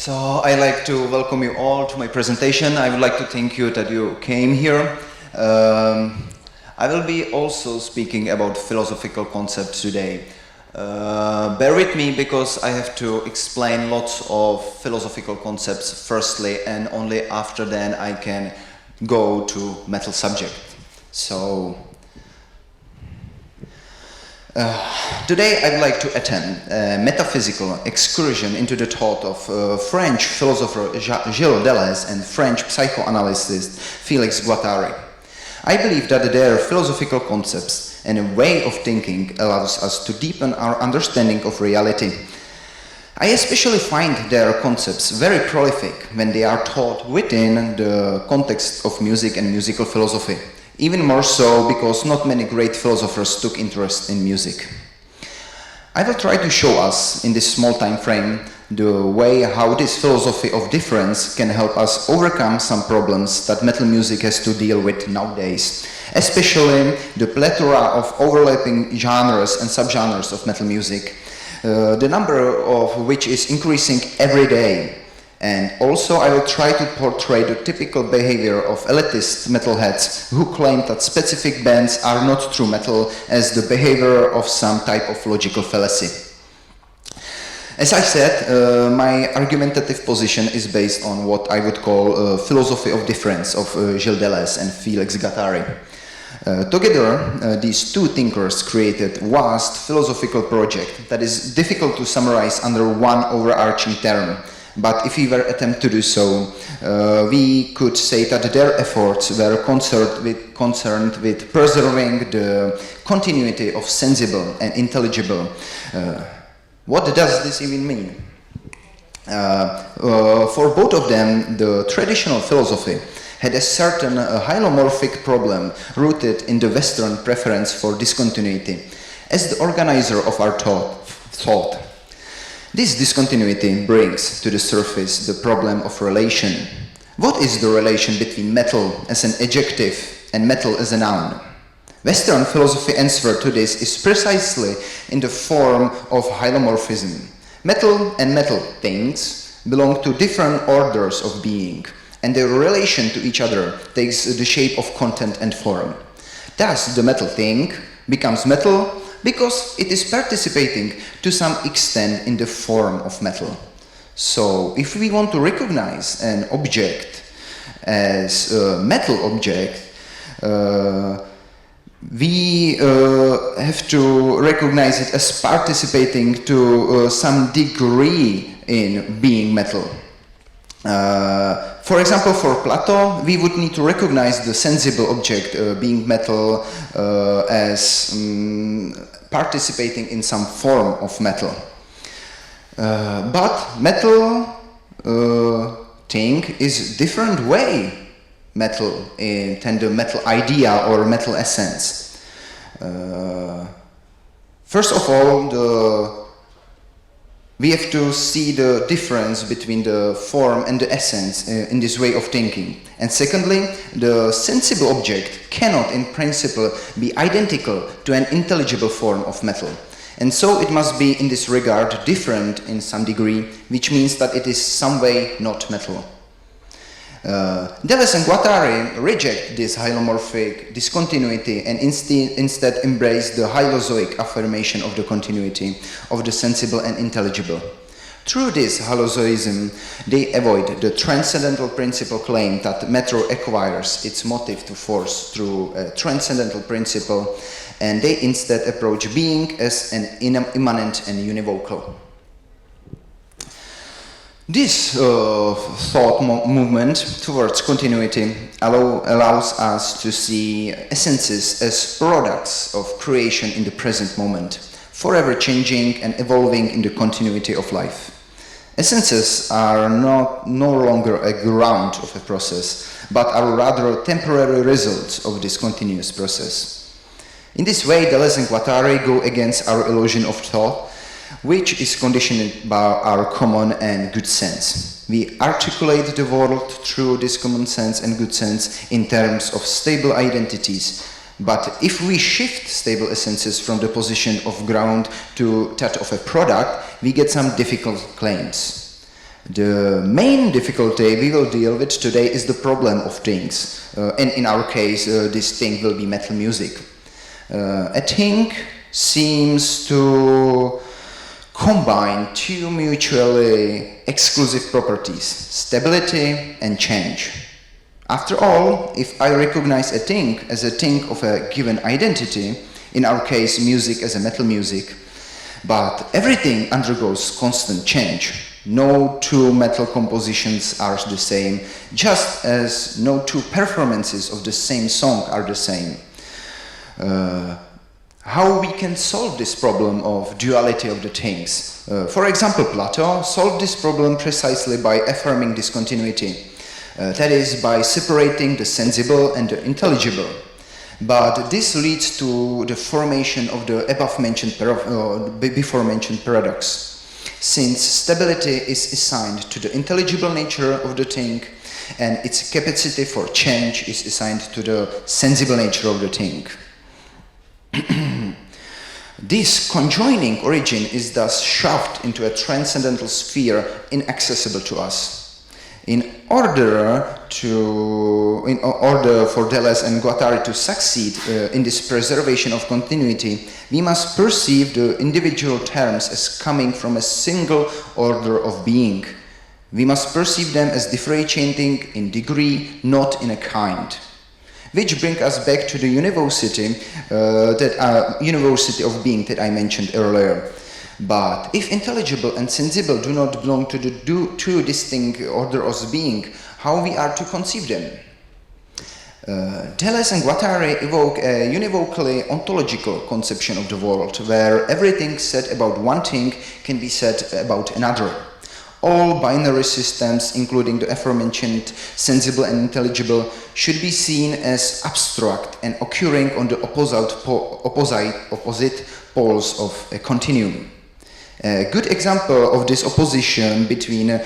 So I'd like to welcome you all to my presentation. I would like to thank you that you came here. I will be also speaking about philosophical concepts today. Bear with me because I have to explain lots of philosophical concepts firstly, and only after then I can go to metal subject. So today I'd like to attend a metaphysical excursion into the thought of French philosopher Gilles Deleuze and French psychoanalyst Félix Guattari. I believe that their philosophical concepts and a way of thinking allows us to deepen our understanding of reality. I especially find their concepts very prolific when they are taught within the context of music and musical philosophy. Even more so because not many great philosophers took interest in music. I will try to show us in this small time frame the way how this philosophy of difference can help us overcome some problems that metal music has to deal with nowadays, especially the plethora of overlapping genres and subgenres of metal music, the number of which is increasing every day. And also I will try to portray the typical behavior of elitist metalheads who claim that specific bands are not true metal as the behavior of some type of logical fallacy. As I said, my argumentative position is based on what I would call philosophy of difference of Gilles Deleuze and Félix Guattari. Together, these two thinkers created a vast philosophical project that is difficult to summarize under one overarching term. But if we were attempt to do so, we could say that their efforts were concerned with preserving the continuity of sensible and intelligible. What does this even mean? For both of them, the traditional philosophy had a certain hylomorphic problem rooted in the Western preference for discontinuity as the organizer of our thought. This discontinuity brings to the surface the problem of relation. What is the relation between metal as an adjective and metal as a noun? Western philosophy answer to this is precisely in the form of hylomorphism. Metal and metal things belong to different orders of being, and their relation to each other takes the shape of content and form. Thus, the metal thing becomes metal because it is participating to some extent in the form of metal. So, if we want to recognize an object as a metal object, we have to recognize it as participating to some degree in being metal. For example, for Plato, we would need to recognize the sensible object being metal as participating in some form of metal. But metal thing is different way metal than the metal idea or metal essence. First of all, we have to see the difference between the form and the essence in this way of thinking. And secondly, the sensible object cannot in principle be identical to an intelligible form of metal. And so it must be in this regard different in some degree, which means that it is some way not metal. Deleuze and Guattari reject this hylomorphic discontinuity and instead embrace the hylozoic affirmation of the continuity of the sensible and intelligible. Through this hylozoism, they avoid the transcendental principle claim that matter acquires its motive to force through a transcendental principle, and they instead approach being as an immanent and univocal. This thought movement towards continuity allows us to see essences as products of creation in the present moment, forever changing and evolving in the continuity of life. Essences are no longer a ground of a process, but are rather temporary results of this continuous process. In this way, Deleuze and Guattari go against our illusion of thought, which is conditioned by our common and good sense. We articulate the world through this common sense and good sense in terms of stable identities. But if we shift stable essences from the position of ground to that of a product, we get some difficult claims. The main difficulty we will deal with today is the problem of things. And in our case, this thing will be metal music. A thing seems to combine two mutually exclusive properties, stability and change. After all, if I recognize a thing as a thing of a given identity, in our case music as a metal music, but everything undergoes constant change. No two metal compositions are the same, just as no two performances of the same song are the same. How we can solve this problem of duality of the things? For example, Plato solved this problem precisely by affirming discontinuity. That is, by separating the sensible and the intelligible. But this leads to the formation of the before-mentioned paradox. Since stability is assigned to the intelligible nature of the thing, and its capacity for change is assigned to the sensible nature of the thing. This conjoining origin is thus shoved into a transcendental sphere inaccessible to us. In order for Deleuze and Guattari to succeed in this preservation of continuity, we must perceive the individual terms as coming from a single order of being. We must perceive them as differentiating in degree, not in a kind. Which brings us back to the university of being that I mentioned earlier. But if intelligible and sensible do not belong to the two distinct orders of being, how we are to conceive them? Deleuze and Guattari evoke a univocally ontological conception of the world, where everything said about one thing can be said about another. All binary systems, including the aforementioned sensible and intelligible, should be seen as abstract and occurring on the opposite poles of a continuum. A good example of this opposition between a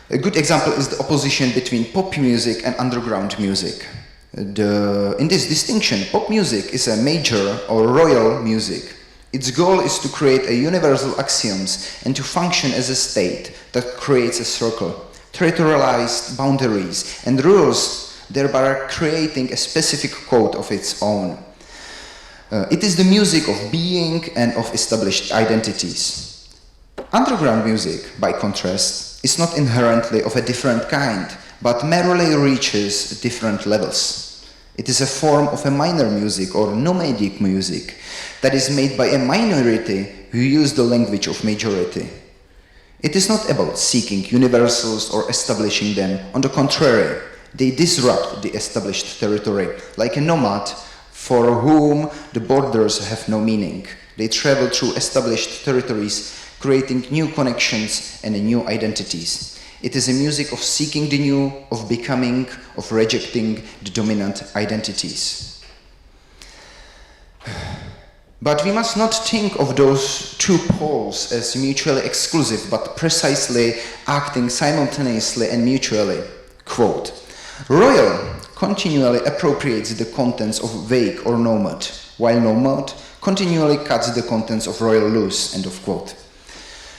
good example is the opposition between pop music and underground music. In this distinction, pop music is a major or royal music. Its goal is to create a universal axioms and to function as a state that creates a circle, territorialized boundaries and rules, thereby creating a specific code of its own. It is the music of being and of established identities. Underground music, by contrast, is not inherently of a different kind, but merely reaches different levels. It is a form of a minor music or nomadic music that is made by a minority who use the language of majority. It is not about seeking universals or establishing them. On the contrary, they disrupt the established territory, like a nomad for whom the borders have no meaning. They travel through established territories, creating new connections and new identities. It is a music of seeking the new, of becoming, of rejecting the dominant identities. But we must not think of those two poles as mutually exclusive, but precisely acting simultaneously and mutually. Quote, Royal continually appropriates the contents of vague or nomad, while nomad continually cuts the contents of royal loose, end of quote.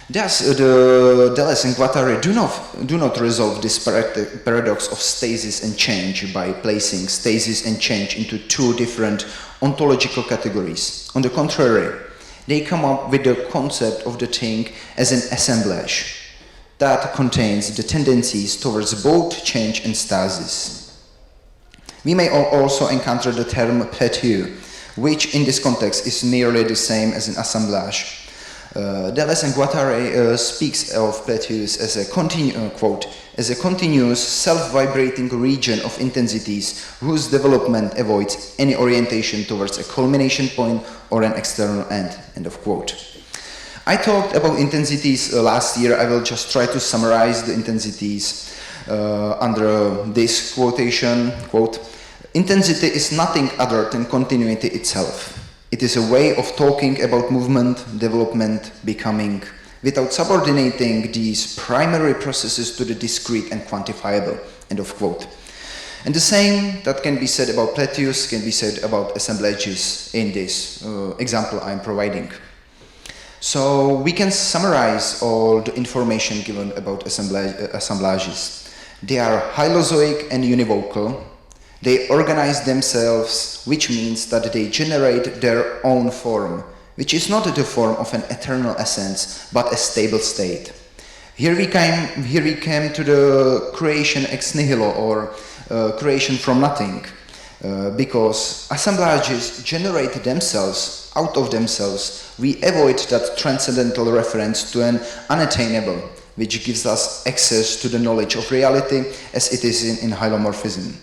Thus, the Deleuze and Guattari do not resolve this paradox of stasis and change by placing stasis and change into two different ontological categories. On the contrary, they come up with the concept of the thing as an assemblage that contains the tendencies towards both change and stasis. We may also encounter the term plateau, which in this context is nearly the same as an assemblage. Deleuze and Guattari speaks of plateaus as a continuous self-vibrating region of intensities whose development avoids any orientation towards a culmination point or an external end, end of quote. I talked about intensities last year. I will just try to summarize the intensities under this quotation, quote, intensity is nothing other than continuity itself. It is a way of talking about movement, development, becoming, without subordinating these primary processes to the discrete and quantifiable, end of quote. And the same that can be said about plateaus can be said about assemblages in this example I'm providing. So we can summarize all the information given about assemblages. They are hylozoic and univocal. They organize themselves, which means that they generate their own form, which is not the form of an eternal essence, but a stable state. Here we came to the creation ex nihilo, or creation from nothing, because assemblages generate themselves out of themselves. We avoid that transcendental reference to an unattainable, which gives us access to the knowledge of reality as it is in hylomorphism.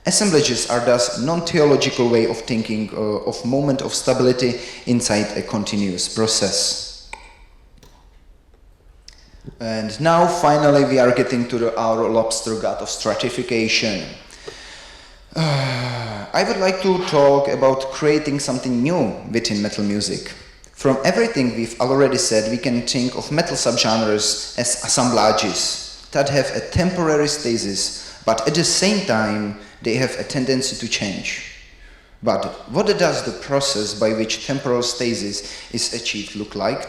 Assemblages are thus non-theological way of thinking of moment of stability inside a continuous process. And now finally we are getting to our lobster god of stratification. I would like to talk about creating something new within metal music. From everything we've already said, we can think of metal subgenres as assemblages that have a temporary stasis, but at the same time they have a tendency to change. But what does the process by which temporal stasis is achieved look like?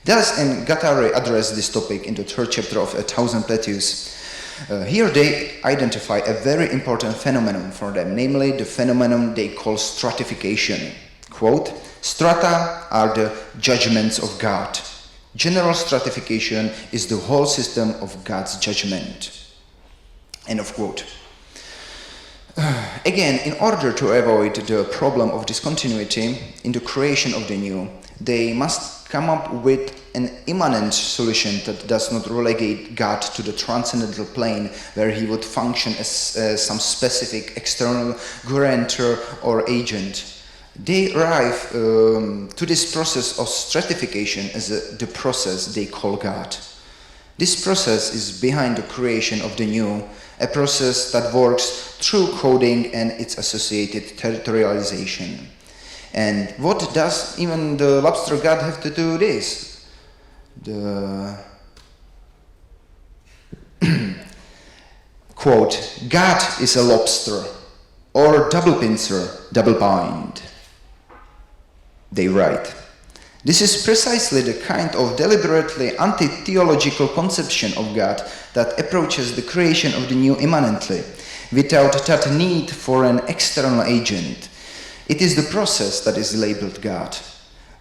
Delles and Guattari address this topic in the third chapter of A Thousand Plateaus. Here they identify a very important phenomenon for them, namely the phenomenon they call stratification. Quote, strata are the judgments of God. General stratification is the whole system of God's judgment. End of quote. Again, in order to avoid the problem of discontinuity in the creation of the new, they must come up with an immanent solution that does not relegate God to the transcendental plane where he would function as some specific external guarantor or agent. They arrive to this process of stratification as the process they call God. This process is behind the creation of the new, a process that works through coding and its associated territorialization. And what does even the lobster god have to do with this? Quote, God is a lobster, or double pincer, double bind. They write. This is precisely the kind of deliberately anti-theological conception of God that approaches the creation of the new immanently, without that need for an external agent. It is the process that is labeled God.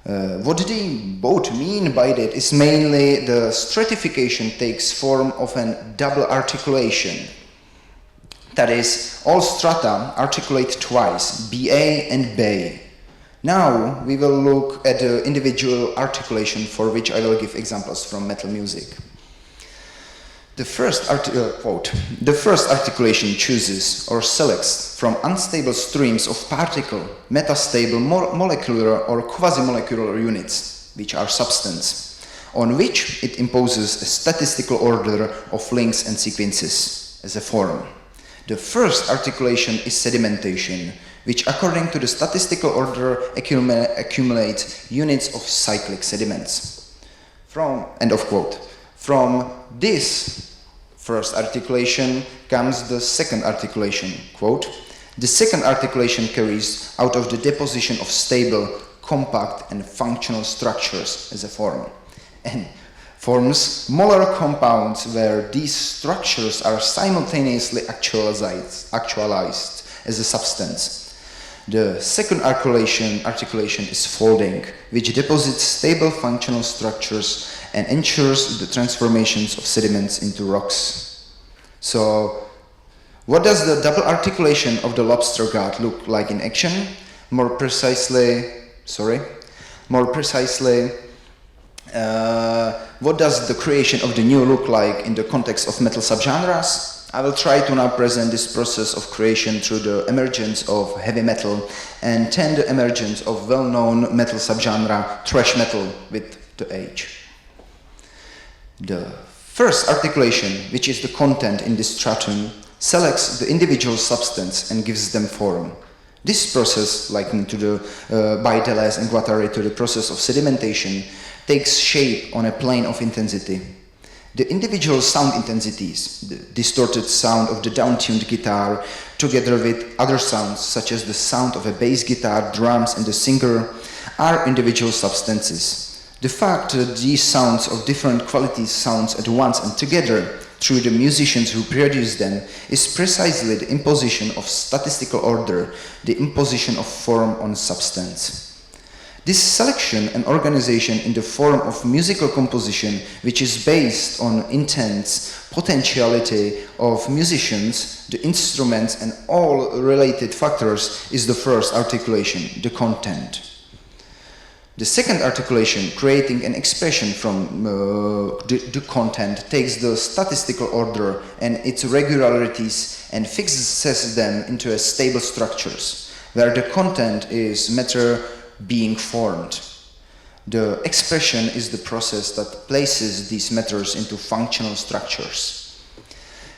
What they both mean by that is mainly the stratification takes form of a double articulation. That is, all strata articulate twice, BA and BA. Now we will look at the individual articulation, for which I will give examples from metal music. The first articulation chooses or selects from unstable streams of particle, metastable molecular or quasi-molecular units, which are substance, on which it imposes a statistical order of links and sequences as a form. The first articulation is sedimentation, which according to the statistical order accumulates units of cyclic sediments. End of quote. From this first articulation comes the second articulation, quote, the second articulation carries out of the deposition of stable, compact and functional structures as a form, and forms molar compounds where these structures are simultaneously actualized as a substance. The second articulation is folding, which deposits stable functional structures and ensures the transformations of sediments into rocks. So, what does the double articulation of the lobster god look like in action? More precisely, what does the creation of the new look like in the context of metal subgenres? I will try to now present this process of creation through the emergence of heavy metal and then the emergence of well-known metal subgenre thrash metal with the age. The first articulation, which is the content in this stratum, selects the individual substance and gives them form. This process, likened to by Delles and Guattari to the process of sedimentation, takes shape on a plane of intensity. The individual sound intensities, the distorted sound of the down-tuned guitar, together with other sounds such as the sound of a bass guitar, drums and the singer, are individual substances. The fact that these sounds of different qualities sounds at once and together through the musicians who produce them is precisely the imposition of statistical order, the imposition of form on substance. This selection and organization in the form of musical composition, which is based on intense potentiality of musicians, the instruments and all related factors, is the first articulation, the content. The second articulation, creating an expression from the content, takes the statistical order and its regularities and fixes them into a stable structures, where the content is matter being formed. The expression is the process that places these matters into functional structures.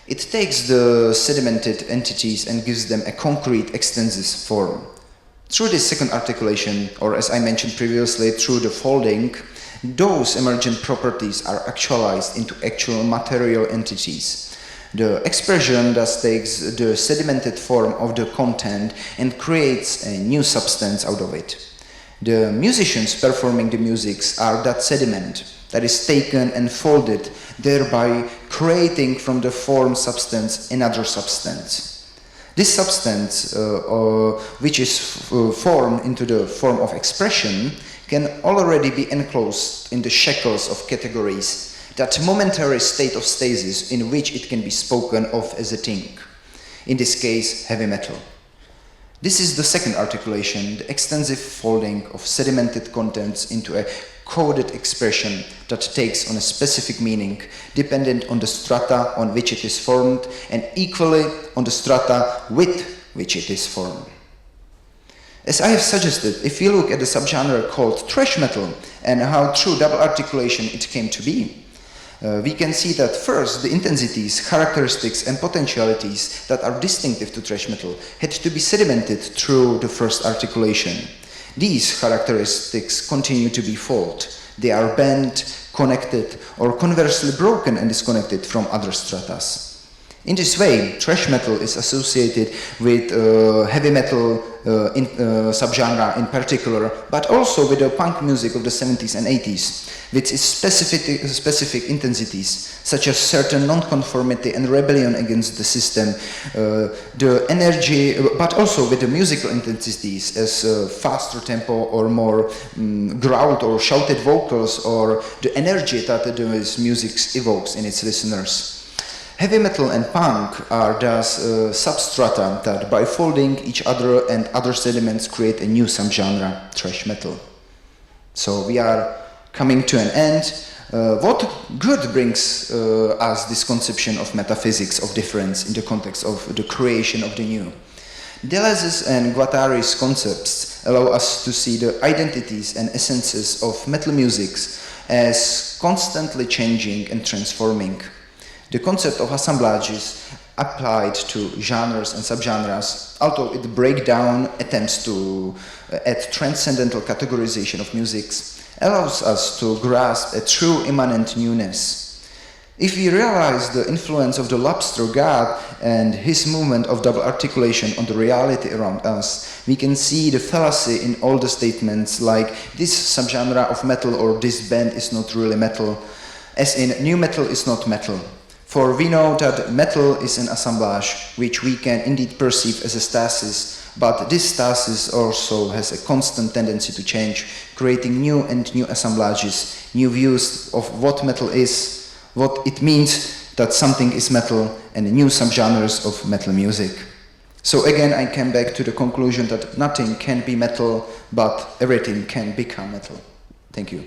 It takes the sedimented entities and gives them a concrete extensive form. Through this second articulation, or as I mentioned previously, through the folding, those emergent properties are actualized into actual material entities. The expression thus takes the sedimented form of the content and creates a new substance out of it. The musicians performing the musics are that sediment that is taken and folded, thereby creating from the form substance another substance. This substance, which is formed into the form of expression, can already be enclosed in the shackles of categories, that momentary state of stasis in which it can be spoken of as a thing. In this case, heavy metal. This is the second articulation, the extensive folding of sedimented contents into a coded expression that takes on a specific meaning, dependent on the strata on which it is formed and equally on the strata with which it is formed. As I have suggested, if we look at the subgenre called thrash metal and how through double articulation it came to be, we can see that first the intensities, characteristics and potentialities that are distinctive to thrash metal had to be sedimented through the first articulation. These characteristics continue to be folded. They are bent, connected, or conversely broken and disconnected from other stratas. In this way, thrash metal is associated with heavy metal subgenre in particular, but also with the punk music of the 70s and 80s, with its specific intensities, such as certain non-conformity and rebellion against the system, the energy, but also with the musical intensities as faster tempo or more growled or shouted vocals, or the energy that this music evokes in its listeners. Heavy metal and punk are thus substrata that by folding each other and other sediments create a new subgenre, thrash metal. So we are coming to an end. What good brings us this conception of metaphysics of difference in the context of the creation of the new? Deleuze's and Guattari's concepts allow us to see the identities and essences of metal music as constantly changing and transforming. The concept of assemblage is applied to genres and subgenres, although its breakdown attempts to add transcendental categorization of music, allows us to grasp a true immanent newness. If we realize the influence of the lobster god and his movement of double articulation on the reality around us, we can see the fallacy in all the statements like this subgenre of metal or this band is not really metal, as in new metal is not metal. For we know that metal is an assemblage, which we can indeed perceive as a stasis, but this stasis also has a constant tendency to change, creating new and new assemblages, new views of what metal is, what it means that something is metal, and new subgenres of metal music. So again, I came back to the conclusion that nothing can be metal, but everything can become metal. Thank you.